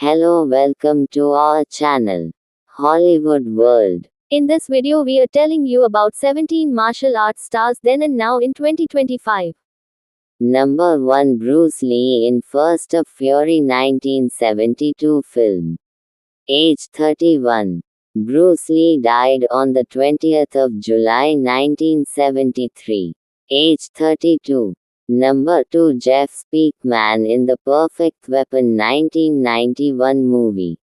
Hello, welcome to our channel, Hollywood World. In this video, we are telling you about 17 martial arts stars then and now in 2025. Number 1, Bruce Lee in First of Fury 1972 film. Age 31. Bruce Lee died on the 20th of July 1973. Age 32. Number 2, Jeff Speakman in The Perfect Weapon 1991 movie.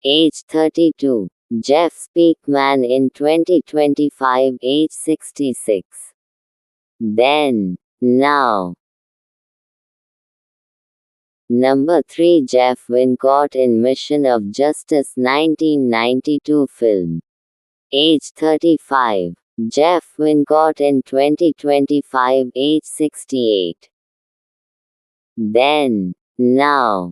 Age 32. Jeff Speakman in 2025. Age 66. Then, now. Number 3, Jeff Wincott in Mission of Justice 1992 film. Age 35. Jeff Wincott in 2025. Age 68. Then, now.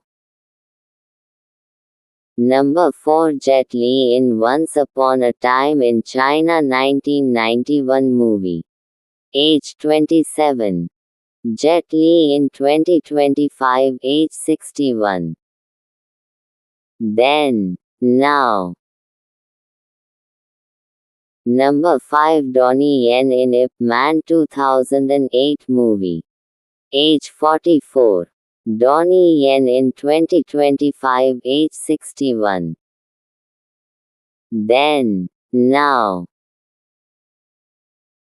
Number 4, Jet Li in Once Upon a Time in China 1991 movie. Age 27. Jet Li in 2025. Age 61. Then, now. Number 5, Donnie Yen in Ip Man 2008 movie. Age 44. Donnie Yen in 2025. Age 61. Then, now.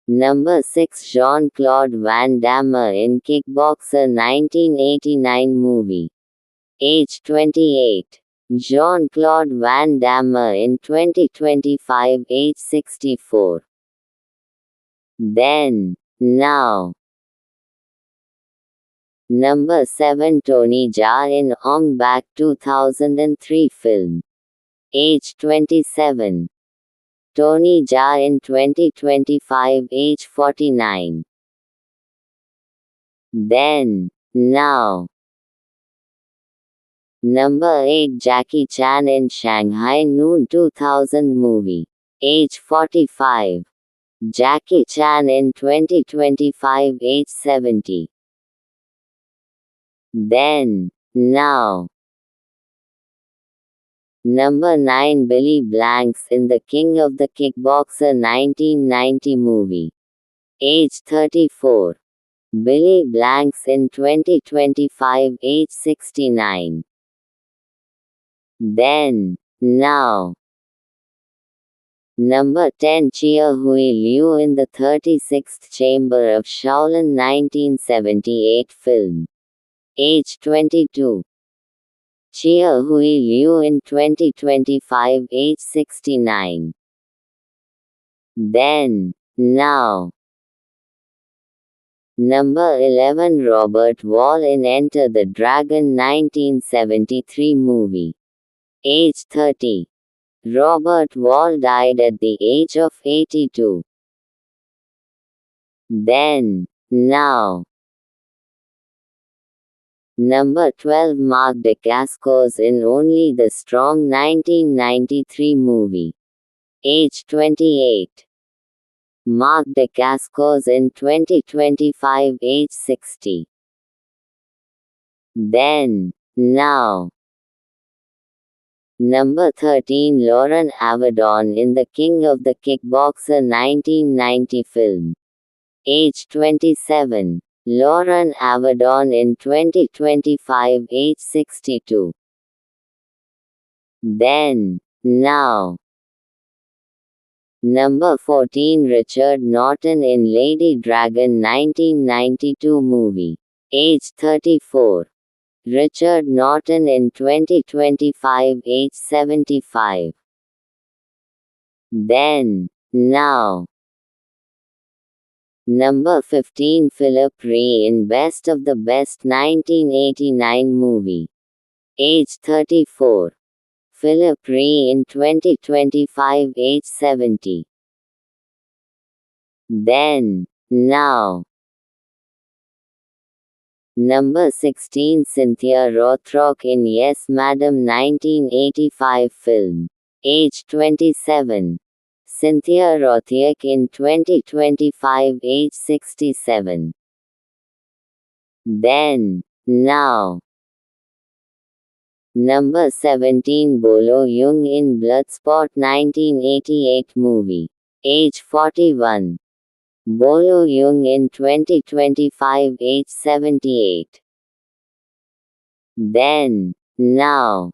Number 6, Jean-Claude Van Damme in Kickboxer 1989 movie. Age 28. Jean-Claude Van Damme in 2025. Age 64. Then, now. Number 7, Tony Jaa in Ong Bak 2003 film. Age 27. Tony Jaa in 2025. Age 49. Then, now. Number 8, Jackie Chan in Shanghai Noon 2000 movie. Age 45. Jackie Chan in 2025. Age 70. Then, now. Number 9, Billy Blanks in The King of the Kickboxer 1990 movie. Age 34. Billy Blanks in 2025. Age 69. Then, now. Number 10, Chia Hui Liu in The 36th Chamber of Shaolin 1978 film. Age 22. Chia Hui Liu in 2025. Age 69. Then, now. Number 11, Robert Wall in Enter the Dragon 1973 movie. Age 30. Robert Wall died at the age of 82. Then, now. Number 12, Mark Dacascos in Only the Strong 1993 movie. Age 28. Mark Dacascos in 2025. Age 60. Then, now. Number 13, Lauren Avedon in The King of the Kickboxer 1990 film. Age 27. Lauren Avedon in 2025. Age 62. Then, now. Number 14, Richard Norton in Lady Dragon 1992 movie. Age 34. Richard Norton in 2025. Age 75. Then, now. Number 15, Philip Ree in Best of the Best 1989 movie. Age 34. Philip Ree in 2025. Age 70. Then, now. Number 16, Cynthia Rothrock in Yes Madam 1985 film. Age 27. Cynthia Rothrock in 2025. Age 67. Then, now. Number 17 Bolo Yeung in Bloodsport 1988 movie. Age 41. Bolo Yeung in 2025 age 78. Then, now.